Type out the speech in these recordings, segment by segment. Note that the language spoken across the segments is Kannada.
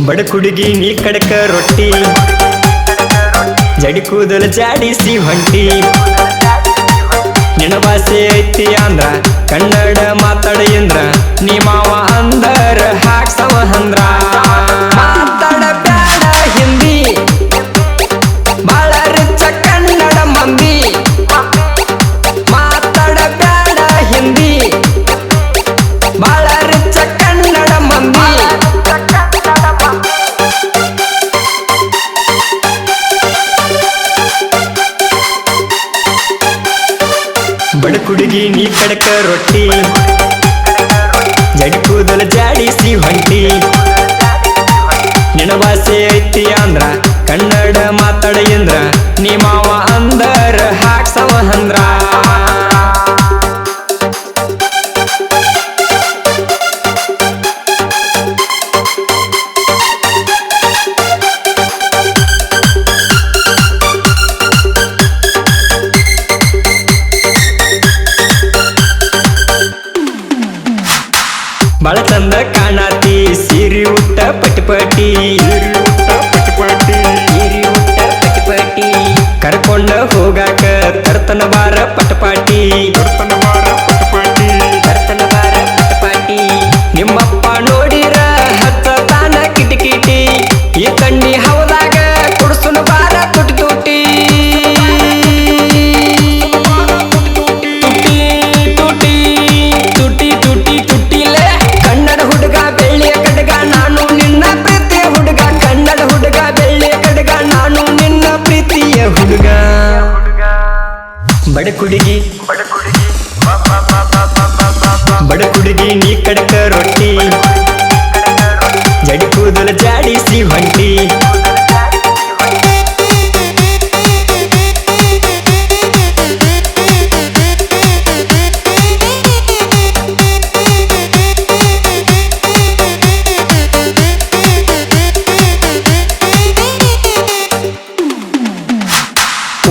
ಬಡ ಕುಡುಗಿ ನೀ ಕಡಕ ರೊಟ್ಟಿ ಜಡಿ ಕೂದಲ ಜಾಡಿಸಿ ಹೊಂಟಿ ನಿನ್ನ ಭಾಷೆ ಐತಿ ಅಂದ್ರ ಕನ್ನಡ ಮಾತಾಡ ಎಂದ್ರ ನೀ ಮಾವ ಅಂದರ ಹಾಕ್ಸವ ಅಂದ್ರ ಮಾತಾಡ ಬ್ಯಾಡ ಹಿಂದಿ ಬಾಳ ರಿಚ ಕನ್ನಡ ಮಂದಿ ಮಾತಾಡ ಬ್ಯಾಡ ಹಿಂದಿ ಬಾಳ ರಿಚ ಕನ್ನಡ ಮಂದಿ ಬಡ ಕುಡುಗಿ ನೀ ಕಡಕ ರೊಟ್ಟಿ ಜಡಿ ಕೂದಲ ಜಾಡಿಸಿ ಹೊಂಟಿ ನಿನ್ನ ಭಾಷೆ ಐತಿ ಅಂದ್ರ ಕನ್ನಡ ಮಾತಾಡ ಎಂದ್ರ ನೀ ಮಾವ ಅಂದರ ಹಾಕ್ಸವ ಅಂದ್ರ ಬಾಳ ಚಂದ ಕಾಣಾತಿ ಸೀರಿ ಉಟ್ಟ ಪಟಿಪಟಿ ಕರ್ಕೊಂಡ ಹೋಗಾಕ ತರ್ತನ ಬಾರ ಪಟಪಾಟಿ ನಿಮ್ಮಪ್ಪ ನೋಡಿರ ಹತ್ತ ತಾನ ಕಿಟಕಿಟಿ ಈ ತಂಡಿ ಹೌದಾಗ ಕುಡ್ಸುನ ಬಾರ ತುಟಿ ತುಟಿ ಹುಡುಗ ಬಡ ಕುಡುಗಿ ಬಡ ಕುಡುಗಿ ನೀ ಕಡಕ ರೊಟ್ಟಿ ಜಡಿ ಕೂದಲ ಜಾಡಿಸಿ ಹೊಂಟಿ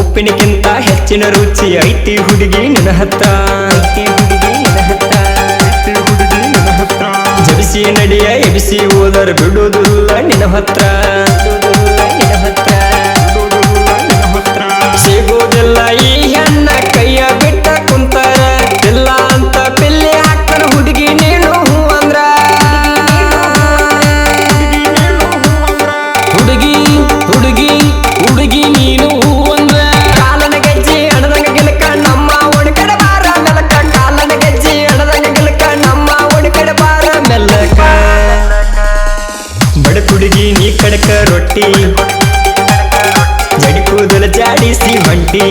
ಉಪ್ಪಿನಕ್ಕಿಂತ ಹೆಚ್ಚಿನ ರುಚಿ ಐತಿ ಹುಡುಗಿ ನನ್ನ ಹತ್ತ ಜಬಿಸಿ ನಡಿಯ ಎಬಿಸಿ ಓದರ ಬಿಡುವುದಿಲ್ಲ ನಿನ್ನ ಹತ್ರ ಸಿಗೋದಿಲ್ಲ ಈ ಹೆಣ್ಣ ಕೈಯ ಬಿಟ್ಟ ಕುಂತಾರ ಇಲ್ಲ ಅಂತ ಪಿಲ್ಲಿ ಹಾಕ್ತಾರ ಹುಡುಗಿ ನೀನು ಹೂ ಅಂದ್ರ ಹುಡುಗಿ ಹುಡುಗಿ ಹುಡುಗಿ ನೀನು ಬಡ ಕುಡುಗಿ ನೀ ಕಡಕ ರೊಟ್ಟಿ ಜಡಿ ಕೂದಲ ಜಾಡಿಸಿ ಹೊಂಟಿ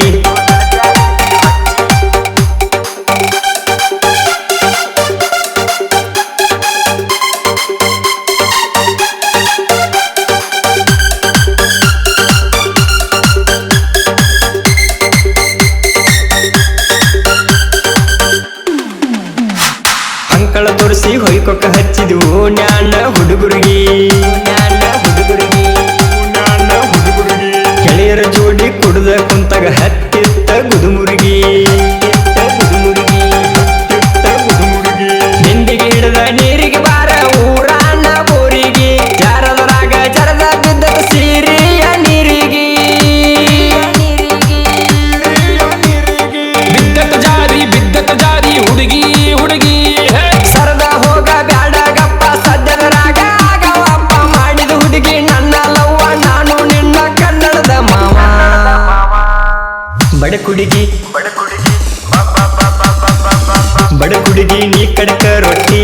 ಅಂಕಳ ತೋರಿಸಿ ಹೊಯ್ಕೊಕ್ಕ ಹಚ್ಚಿದ್ವು ನ್ಯಾಣ ಹುಡುಗರಿಗೆ ಗೆಳೆಯರ ಜೋಡಿ ಕುಡ್ದ ಕುಂತಾಗ ಹತ್ತಿತ್ತ ಗುದುಮುರುಗಿ ನಿಂದಿಗೆ ಹಿಡಿದ ನೀರಿಗೆ ಬಾರ ಊರಾನ ಬೋರಿಗೆ ಜಾರದರಾಗ ಜರದ ಬಿದ್ದ ಸೀರೆಯ ನೀರಿಗೆ ಬಿದ್ದತ ಜಾರಿ ಹುಡುಗಿ ಹುಡುಗಿ ಸರದ ಹೋಗ ಬ್ಯಾಡ ಗಪ್ಪ ಸದ್ಯದರಾಗ ಆಗವಪ್ಪ ಮಾಡಿದ ಹುಡುಗಿ ನನ್ನ ಲವ್ವ ನಾನು ನಿನ್ನ ಕನ್ನಡದ ಮಾವ ಬಡ ಕುಡುಗಿ ಬಡ ಕುಡುಗಿ ನೀ ಕಡಕ ರೊಟ್ಟಿ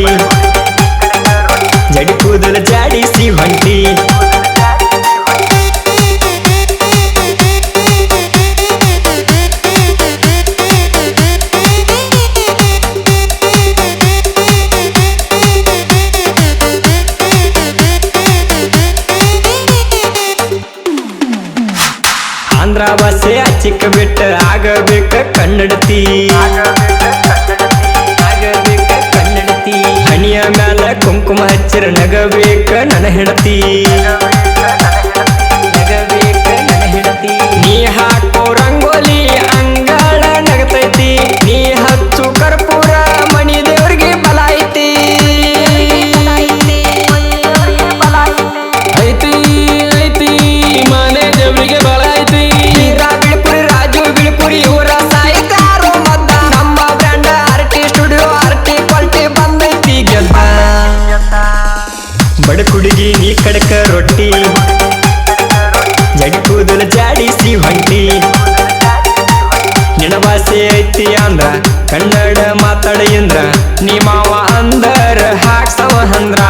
ಜಡಿ ಕೂದಲ ಜಾಡಿಸಿ ಹೊಂಟಿ ಆಂಧ್ರ ಭಾಷೆ ಅಚ್ಚಿಕ್ಕ ಬಿಟ್ಟ ಆಗಬೇಕ ಕನ್ನಡತಿ ಹಣಿಯ ಮ್ಯಾಲ ಕುಂಕುಮ ಹಚ್ಚಿರ ನಗಬೇಕ ನನ್ನ ಹೆಂಡತಿ ನೀ ಹಾಕೋ ರಂಗೋಲಿ ಅಂಗಳ ನಗತೈತಿ ನೀ ಹಚ್ಚು ಕರ್ಪೂರ ಮಣಿ ದೇವ್ರಿಗೆ ಬಲ ಐತಿ ನೀ ಕಡಕ ರೊಟ್ಟಿ ಜಡಿ ಕೂದಲು ಜಾಡಿಸಿ ಹೊಂಟಿ ನಿನ್ನ ಭಾಷೆ ಐತಿ ಅಂದ್ರ ಕನ್ನಡ ಮಾತಾಡ ಇಂದ್ರ ನೀ ಮಾವ ಅಂದರ ಹಾಕ್ಸವ ಅಂದ್ರ